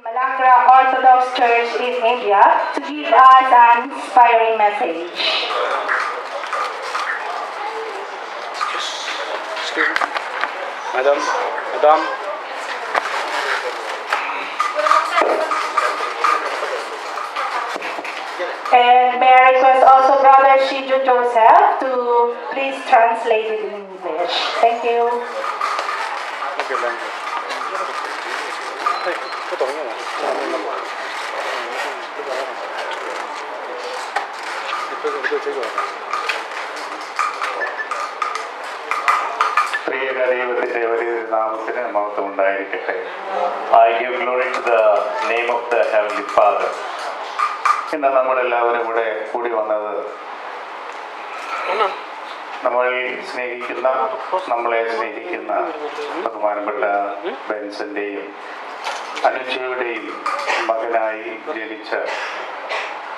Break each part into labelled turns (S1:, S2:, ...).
S1: Malacca Orthodox Church in India to give us an inspiring message.
S2: Excuse me. Madam.
S1: And may I request also Brother Shijo Joseph to please translate it in English. Thank you.
S2: Okay, language. 不懂用啊。
S3: പ്രിയക ദൈവത്തിന്റെ വലിയൊരു നാമത്തിന് മഹത്വം ഉണ്ടായിരിക്കട്ടെ. I give glory to the name of the Heavenly Father. ഇന്ന് നമ്മളെല്ലാവരും കൂടെ കൂടി വന്നത് നമ്മളെ സ്നേഹിക്കുന്ന ബഹുമാനപ്പെട്ട ബെൻസന്റെയും അനുജയുടെയും മകനായി ജനിച്ച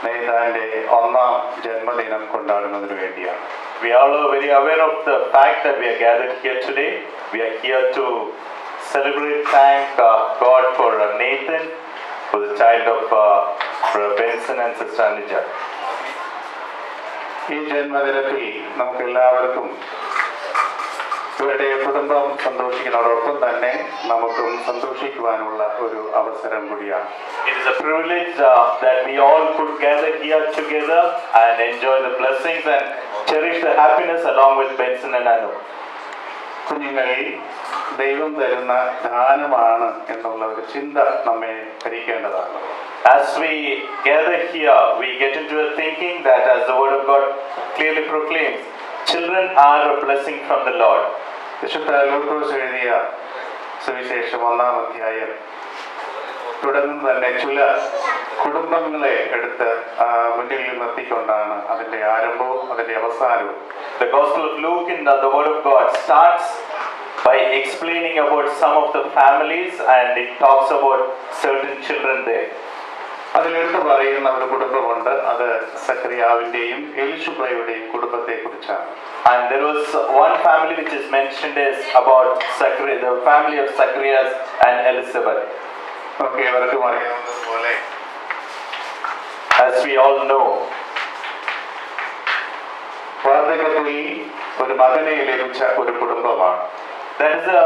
S3: നേതാന്റെ 1ാം ജന്മദിനം കൊണ്ടാടുന്നതിന് വേണ്ടിയാണ്. We are all very aware of the fact that we are gathered here today. We are here to celebrate, thank God for Nathan, for the child of Brother Benson and Sister Anuja. ഈ ജന്മദിനത്തിൽ നമുക്ക് എല്ലാവർക്കും ഇവരുടെ കുടുംബം സന്തോഷിക്കുന്നതോടൊപ്പം തന്നെ നമുക്കും സന്തോഷിക്കുവാനുള്ള ഒരു അവസരം കൂടിയാണ്. It is a privilege that we all could gather here together and enjoy the blessings and cherish the happiness along with Benson and Anu. കുഞ്ഞുങ്ങൾ ദൈവം തരുന്ന ദാനമാണ് എന്നുള്ള ഒരു ചിന്ത നമ്മെ ഭരിക്കേണ്ടതാണ്. As we gather here, we get into a thinking that, as the Word of God clearly proclaims, children are a blessing from the Lord. വിശുദ്ധ ലൂക്കോസ് എഴുതിയ സുവിശേഷം 1-ാം അധ്യായം തുടർന്ന് തന്നെ ചില കുടുംബങ്ങളെ എടുത്ത് മുന്നിൽ നിർത്തിക്കൊണ്ടാണ് അതിന്റെ ആരംഭവും അതിന്റെ അവസാനവും. The Gospel of Luke in the Word of God starts by explaining about some of the families and it talks about certain children there. അതിലെടുത്ത് പറയുന്ന ഒരു കുടുംബമുണ്ട്. അത് സക്കറിയാവിന്റെയും എലിശബയുടെയും കുടുംബത്തെ കുറിച്ചാണ്. And there was one family which is mentioned as about Zachariah, the family of Zacharias and Elizabeth. Okay, everyone അറിയാവുന്നതുപോലെ, as we all know, വാർദ്ധക്യത്തിൽ ഒരു മകനെ ലഭിച്ച ഒരു കുടുംബമാണ്. That is a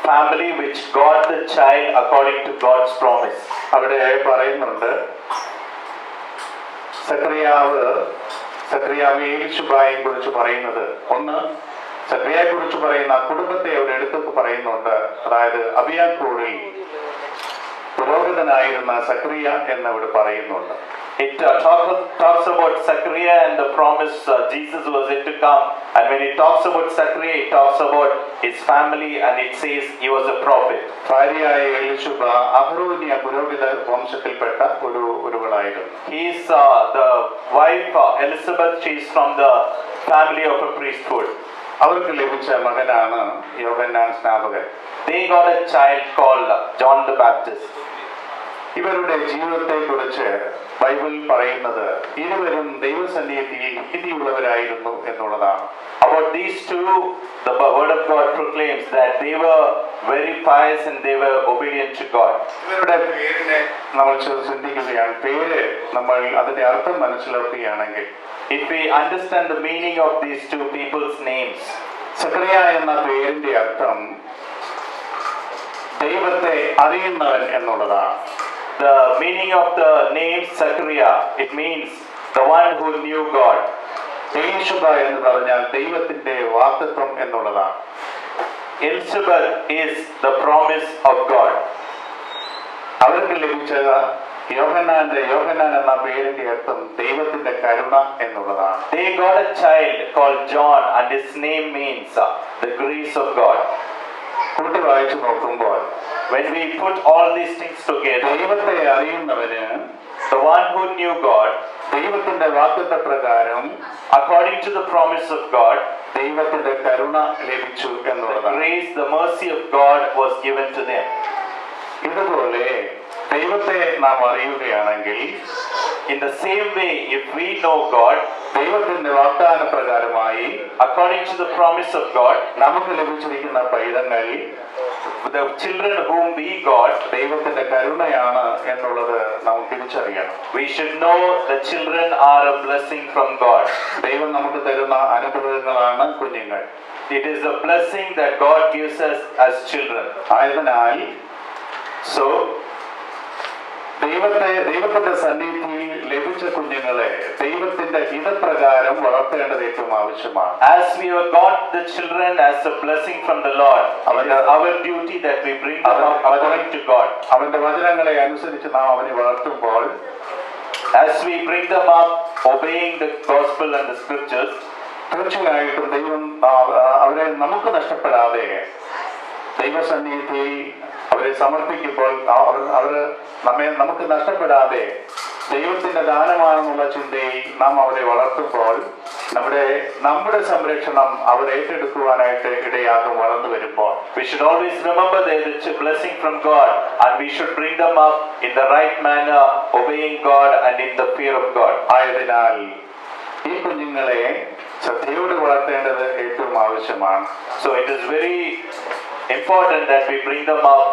S3: family which got the child according to God's promise. അവിടെ പറയുന്നുണ്ട് സക്കറിയാവ് എലിശബയെ കുറിച്ച് പറയുന്നത്, ഒന്ന് സക്കറിയയെ കുറിച്ച് പറയുന്ന കുടുംബത്തെ അവിടെ എടുത്തു പറയുന്നുണ്ട്. അതായത് അബിയാക്കൂറിൽ പുരോഹിതനായിരുന്ന സക്കറിയ എന്ന് അവിടെ പറയുന്നുണ്ട്. It talks about Zachariah and the promise Jesus was yet to come, and when it talks about Zachariah, it talks about his family and it says he was a prophet. ഭാര്യയായ എലിശബ അഹ്റോനിയ പുരോഹിത വംശത്തിൽപ്പെട്ട ഒരുവളായിരുന്നു. He is the wife Elizabeth. She is from the family of a priesthood. അവർക്ക് ലഭിച്ച മകനാണ് യോഹന്നാൻ സ്നാപകൻ. They got a child called John the Baptist. ഇവരുടെ ജീവിതത്തെ കുറിച്ച് Bible പറയുന്നത് ഇരുവരും ദൈവസന്നിധിയിൽ നീതിയുള്ളവരായിരുന്നു എന്നുള്ളതാണ്. About these two, the word of God proclaims that they were very pious and they were obedient to God. ഇവരുടെ പേരിനെ നമ്മൾ ചിന്തിക്കുകയാണ്. പേര് നമ്മൾ അതിന്റെ അർത്ഥം മനസ്സിലാക്കുകയാണെങ്കിൽ, if we understand the meaning of these two people's names, Zacharia എന്ന പേരിന്റെ അർത്ഥം ദൈവത്തെ അറിയുന്നവൻ എന്നുള്ളതാണ്. The meaning of the name Zachariah, it means the one who knew God. എലിശബ എന്ന് പറഞ്ഞാൽ ദൈവത്തിന്റെ വാഗ്ദത്തം എന്നുള്ളതാണ്. Elizabeth is the promise of God. അവർക്ക് ലഭിച്ച യോഹന്നാൻ എന്ന പേരിന്റെ അർത്ഥം ദൈവത്തിന്റെ കരുണ എന്നുള്ളതാണ്. They got a child called John and his name means the grace of God. കൂട്ടി വായിച്ചു നോക്കുമ്പോൾ, when we put all these things together, ദൈവത്തെ അറിയുന്നവന്, the one who knew God, ദൈവത്തിന്റെ വാഗ്ദത്ത പ്രകാരം, according to the promise of God, ദൈവത്തിന്റെ കരുണ ലഭിച്ചു എന്നുള്ളതാണ്. The grace, the mercy of God was given to them. ഇതുപോലെ ദൈവത്തെ നാം അറിയുകയാണെങ്കിൽ,
S4: in the same way, if we know God,
S3: ദൈവത്തിന്റെ വാഗ്ദാന പ്രകാരമായി
S4: according to the promise of God,
S3: നമുക്ക് ലഭിച്ചിരിക്കുന്ന പൈതങ്ങൾ
S4: the children whom we got,
S3: ദൈവത്തിന്റെ കരുണയാണ് എന്നുള്ളത് നാം തിരിച്ചറിയണം.
S4: we should know the children are a blessing from God.
S3: ദൈവം നമുക്ക് തരുന്ന അനുഗ്രഹങ്ങളാണ് കുഞ്ഞുങ്ങൾ.
S4: It is a blessing that God gives us as children.
S3: ആയതിനാൽ
S4: So,
S3: ദൈവത്തിന്റെ സന്നിധിയിൽ ലഭിച്ച കുഞ്ഞുങ്ങളെ ദൈവത്തിന്റെ ഹിതപ്രകാരം വളർത്തേണ്ടത് ഏറ്റവും ആവശ്യമാണ്.
S4: as we have got the children as a blessing from the Lord, it is our duty that we bring them up according to God.
S3: അവന്റെ വചനങ്ങളെ അനുസരിച്ച് നാം അവനെ വളർത്തുമ്പോൾ,
S4: As we bring them up obeying the gospel and the scriptures,
S3: തീർച്ചയായിട്ടും ദൈവം അവരെ നമുക്ക് നഷ്ടപ്പെടാതെ ദൈവസന്നിധിയിൽ അവരെ സമർപ്പിക്കുമ്പോൾ നമുക്ക് നഷ്ടപ്പെടാതെ ദൈവത്തിന്റെ ദാനമാണെന്നുള്ള ചിന്തയിൽ നാം അവരെ വളർത്തുമ്പോൾ നമ്മുടെ സംരക്ഷണം അവർ ഏറ്റെടുക്കുവാനായിട്ട് ഇടയാകും. വളർന്നു വരുമ്പോൾ
S4: we should always remember that it's a blessing from God, and we should bring them up in the right manner, obeying God and in the fear of God.
S3: ആയതിനാൽ ഈ കുഞ്ഞുങ്ങളെ ശ്രദ്ധയോടെ വളർത്തേണ്ടത് ഏറ്റവും ആവശ്യമാണ്.
S4: So it is very important that we bring them up,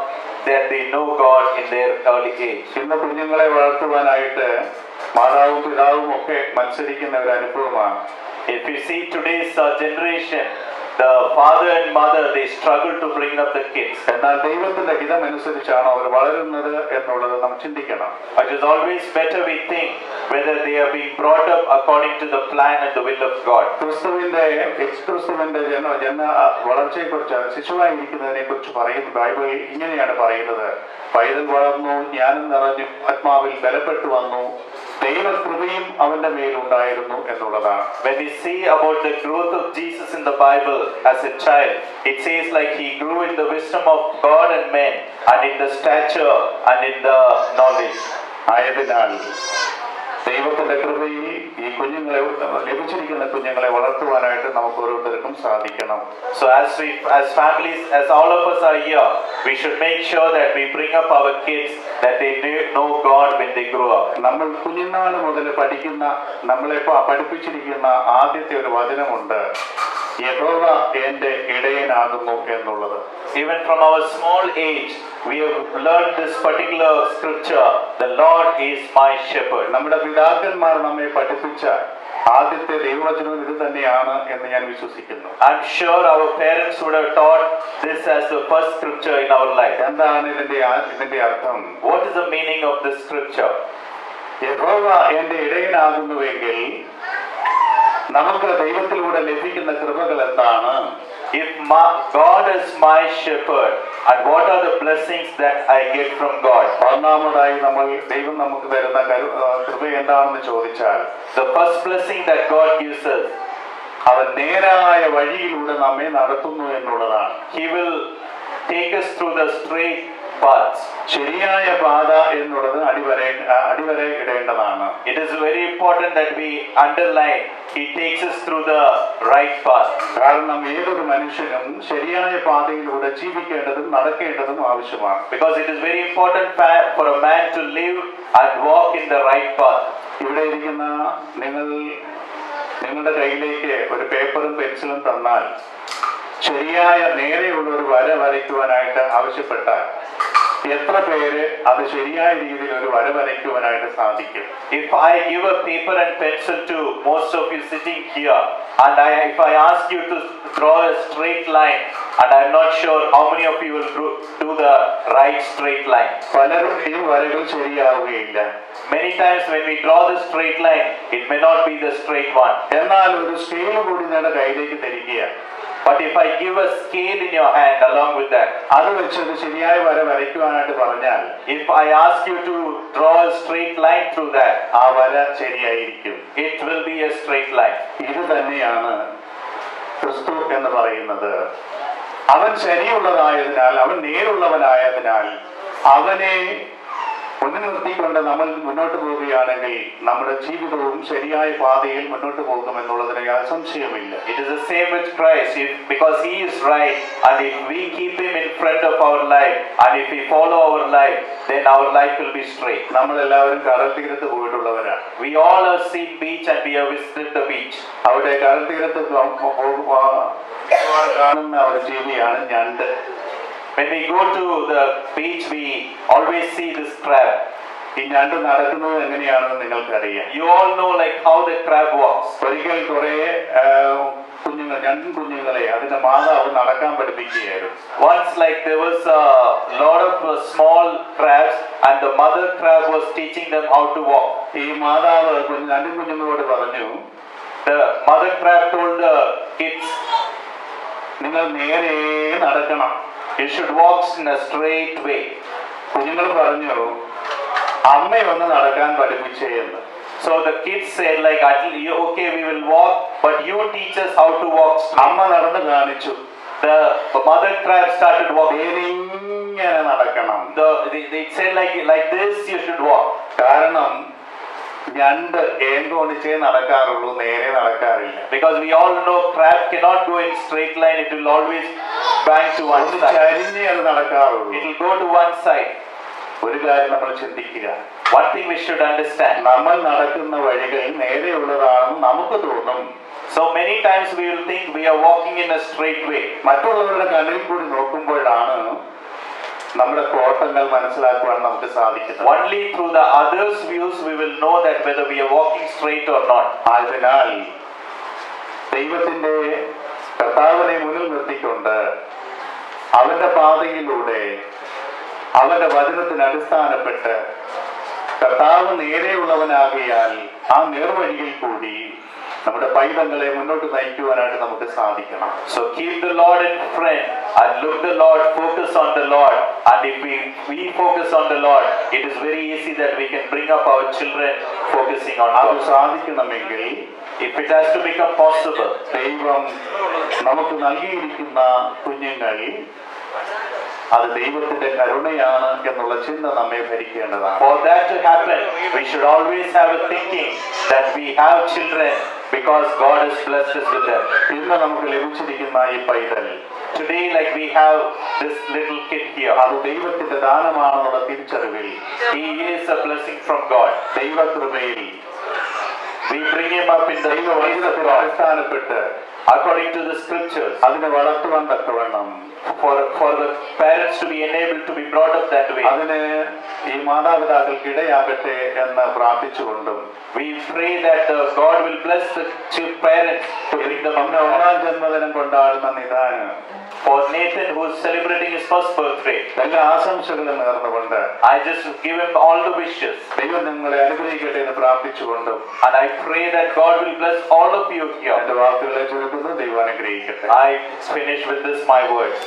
S4: that they know God in their early age.
S3: ഇന്ന് കുഞ്ഞുങ്ങളെ വളർത്തുവാനായിട്ട് മാതാവും പിതാവും ഒക്കെ മത്സരിക്കുന്ന ഒരു അനുഭവമാണ്.
S4: If you see today's generation, the father and mother, they struggle to bring up the kids.
S3: എന്നാൽ ദൈവത്തിന്റെ ഹിതമനുസരിച്ചാണ് അവർ വളരുന്നത് എന്നുള്ളത് നാം ചിന്തിക്കണം.
S4: It is always better we think whether they are being brought up according to the plan and the will of God.
S3: ക്രിസ്തുവിന്റെ ജന വളർച്ചയെക്കുറിച്ച്, ശിശുവായിരിക്കുന്നതിനെ കുറിച്ച് പറയുന്ന ബൈബിൾ ഇങ്ങനെയാണ് പറയുന്നത്: പൈതൽ വളർന്നു, ജ്ഞാനം നിറഞ്ഞു, ആത്മാവിൽ ബലപ്പെട്ടു വന്നു, ദൈവകൃപയും അവന്റെ മേലുണ്ടായിരുന്നു എന്നുള്ളതാണ്.
S4: When we see about the growth of Jesus in the Bible as a child, it says like he grew in the wisdom of God and men, and in the stature and in the knowledge.
S3: ആയതിനാൽ ദൈവത്തിന്റെ കൃപയിൽ ഈ കുഞ്ഞുങ്ങളെ, ലഭിച്ചിരിക്കുന്ന കുഞ്ഞുങ്ങളെ വളർത്തുവാനായിട്ട് നമുക്ക് ഓരോരുത്തർക്കും സാധിക്കണം.
S4: So as families, as all of us are here, we should make sure that we bring up our kids, that they know God when they grow up.
S3: നമ്മൾ കുഞ്ഞുനാൾ മുതൽ നമ്മളെ പഠിപ്പിച്ചിരിക്കുന്ന ആദ്യത്തെ ഒരു വചനമുണ്ട്: യഹോവ എന്റെ ഇടയനാകുന്നു എന്നുള്ളത്.
S4: Even from our small age, we have learned this particular scripture: the Lord is my shepherd.
S3: നമ്മുടെ പിതാക്കന്മാർ നമ്മെ പഠിപ്പിച്ച ആദ്യത്തെ ദൈവവചനം ഇത് തന്നെയാണ് എന്ന് ഞാൻ വിശ്വസിക്കുന്നു.
S4: I'm sure our parents would have taught this as the first scripture in our life.
S3: എന്താണ് ഇതിന്റെ അർത്ഥം?
S4: What is the meaning of this scripture?
S3: യഹോവ എന്റെ ഇടയനാകുന്നുവെങ്കിൽ നമുക്ക് ദൈവത്തിലൂടെ ലഭിക്കുന്ന കൃപകൾ എന്താണ്?
S4: If God is my shepherd, and what are the blessings that I get from God?
S3: ഒന്നാമതായി ദൈവം നമുക്ക് തരുന്ന കൃപ എന്താണെന്ന് ചോദിച്ചാൽ,
S4: the first blessing that God gives us,
S3: അവൻ നേരായ വഴിയിലൂടെ നമ്മെ നടത്തുന്നു എന്നുള്ളതാണ്.
S4: He will take us through the straight paths.
S3: ശരിയായ പാത എന്നുള്ളത് അടിവരെ ഇടേണ്ടതാണ്.
S4: It is very important that we underline, He takes us through the right path.
S3: കാരണം ഏതൊരു മനുഷ്യനും ശരിയായ പാതയിലൂടെ ജീവിക്കേണ്ടതും നടക്കേണ്ടതും ആവശ്യമാണ്.
S4: Because it is very important for a man to live and walk in the right path.
S3: ഇവിടെ ഇരിക്കുന്ന നിങ്ങളുടെ കയ്യിലേക്ക് ഒരു പേപ്പറും പെൻസിലും തന്നാൽ ശരിയായ നേരെയുള്ള ഒരു വര വരയ്ക്കുവാനായിട്ട് ആവശ്യപ്പെട്ടാൽ എത്ര പേര് അത് ശരിയായ രീതിയിൽ ഒരു വര വരയ്ക്കുവാനായിട്ട് സാധിക്കും?
S4: If I give a paper and pencil to most of you sitting here, and if I ask you to draw a straight line, and I'm not sure how many of you will do the right straight line.
S3: പലരുടെയും വരകൾ ശരിയാവുകയില്ല.
S4: Many times when we draw the straight line, it may not be the straight one.
S3: എന്നാൽ ഒരു scale കൂടി നിങ്ങളുടെ കയ്യിലേക്ക് തരിക.
S4: But if I give a scale in your hand along with that,
S3: അത് വെച്ചൊരു ശരിയായ വര വരയ്ക്കുവാനായിട്ട് പറഞ്ഞാൽ,
S4: if I ask you to draw a straight line through that,
S3: ആ വര ശരിയായിരിക്കും.
S4: it will be a straight line.
S3: ഇത് തന്നെയാണ് ക്രിസ്തു എന്ന് പറയുന്നത്. അവൻ ശരിയുള്ളതായതിനാൽ, അവൻ നേരുള്ളവനായതിനാൽ അവനെ മുന്നിൽ നിർത്തിക്കൊണ്ട് നമ്മൾ മുന്നോട്ട് പോവുകയാണെങ്കിൽ നമ്മുടെ ജീവിതവും ശരിയായ പാതയിൽ മുന്നോട്ട് പോകുമെന്നുള്ളതിന് യാതൊരു സംശയമില്ല.
S4: It is the same with Christ. Because He is right, and if we keep Him in front of our life, and if we follow our life, then our life will be straight.
S3: നമ്മളെല്ലാവരും കടൽ തീരത്ത് പോയിട്ടുള്ളവരാണ്.
S4: We all have seen beach and we have visited the beach.
S3: അവിടെ കടൽ തീരത്ത് കാണുന്ന ഒരു ജീവിയാണ് ഞണ്ട്.
S4: When we go to the beach, we always see this crab.
S3: ഈ ഞണ്ട് നടക്കുന്നത് എങ്ങനെയാണെന്ന് നിങ്ങൾക്കറിയാം.
S4: You all know like how the crab walks.
S3: ഒരിക്കൽ കുറെ ഞണ്ടും കുഞ്ഞുങ്ങളെ അതിന്റെ മാതാവ് നടക്കാൻ പഠിപ്പിക്കുകയായിരുന്നു.
S4: Once like there was a lot of small crabs and the mother crab was teaching them how to walk.
S3: ഈ മാതാവ് ഞണ്ടും കുഞ്ഞുങ്ങളോട് പറഞ്ഞു,
S4: The mother crab told the kids,
S3: നിങ്ങൾ നേരെ നടക്കണം.
S4: you should walk in a straight way.
S3: കുഞ്ഞുങ്ങൾ പറഞ്ഞു, അമ്മയൊന്ന് നടക്കാൻ പഠിപ്പിച്ചേ എന്ന്.
S4: So the kids said like, okay, we will walk, but you teach us how to walk.
S3: അമ്മ നടന്ന് കാണിച്ചു.
S4: The mother crab started walking.
S3: ഇങ്ങനെ നടക്കണം.
S4: They said like this you should walk.
S3: കാരണം ഞണ്ട് ഏങ്കോണിച്ചേ നടക്കാറുള്ളൂ, നേരെ നടക്കാറില്ല.
S4: Because we all know crab cannot go in straight line, it will always bang to one side.
S3: ചരിഞ്ഞേ അത് നടക്കാറുള്ളൂ.
S4: It will go to one side.
S3: ഒരു കാര്യം നമ്മൾ ചിന്തിക്കുക,
S4: One thing we should understand.
S3: നമ്മൾ നടക്കുന്ന വഴികൾ നേരെയുള്ളതാണെന്ന് നമുക്ക് തോന്നും.
S4: So many times we will think we are walking in a straight way.
S3: മറ്റുള്ളവരുടെ കണ്ണിൽ കൂടി നോക്കുമ്പോഴാണ് നമ്മുടെ കോട്ടങ്ങൾ മനസ്സിലാക്കുവാൻ നമുക്ക് സാധിക്കുന്നത്.
S4: Only through the others' views we will know that whether we are walking straight or not.
S3: അതിനാൽ ദൈവത്തിന്റെ കർത്താവിനെ മുന്നിൽ നിർത്തിക്കൊണ്ട് അവന്റെ പാതയിലൂടെ അവന്റെ വചനത്തിന് അടിസ്ഥാനപ്പെട്ട് കർത്താവ് നേരെയുള്ളവനാകിയാൽ ആ നേർവഴിയിൽ കൂടി നമ്മുടെ പൈതങ്ങളെ മുന്നോട്ട് നയിക്കുവാനായിട്ട് നമുക്ക് സാധിക്കണം.
S4: So keep the Lord in front and look the Lord, focus on the Lord, and if we focus on the Lord, it is very easy that we can bring up our children focusing on
S3: അത്
S4: God.
S3: സാധിക്കണമെങ്കിൽ
S4: If it has to become possible,
S3: ദൈവം നമുക്ക് നൽകിയിരിക്കുന്ന കുഞ്ഞുങ്ങൾ അത് ദൈവത്തിന്റെ കരുണയാണ് എന്നുള്ള ചിന്ത നമ്മെ ഭരിക്കേണ്ടതാണ്.
S4: for that to happen, we should always have a thinking that we have children because God has blessed us with them.
S3: ഇന്ന് നമുക്ക് ലഭിച്ചിരിക്കുന്ന ഈ പൈതൽ,
S4: Today, like we have this little kid here,
S3: അത് ദൈവത്തിന്റെ ദാനമാണെന്നുള്ള തിരിച്ചറിവിൽ
S4: he is a blessing from God.
S3: ദൈവകൃപയിൽ
S4: We bring him up in the ways of
S3: ദൈവവചനത്തിൽ
S4: God
S3: അടിസ്ഥാനപ്പെട്ട്
S4: according to the scriptures.
S3: അതിനെ വളർത്തുവാൻ തക്കവണ്ണം
S4: For the parents to be enabled to be brought up that way.
S3: അതിന് ഈ മാതാപിതാക്കൾക്ക് ഇടയാകട്ടെ എന്ന് പ്രാർത്ഥിച്ചുകൊണ്ടും
S4: We pray that God will bless the parents to bring them up.
S3: നമ്മുടെ ഒന്നാം ജന്മദിനം കൊണ്ടാടുന്ന നിദാന്
S4: For Nathan, who is celebrating his first birthday,
S3: എല്ലാ ആശംസകളും നേർന്നുകൊണ്ട്
S4: I just give him all the wishes.
S3: ദൈവം നിങ്ങളെ അനുഗ്രഹിക്കട്ടെ എന്ന് പ്രാർത്ഥിച്ചുകൊണ്ടും
S4: And I pray that God will bless all of you here.
S3: എന്റെ വാക്കുകളെ ചുരുക്കുന്നു. ദൈവം അനുഗ്രഹിക്കട്ടെ.
S4: I finish with this my words.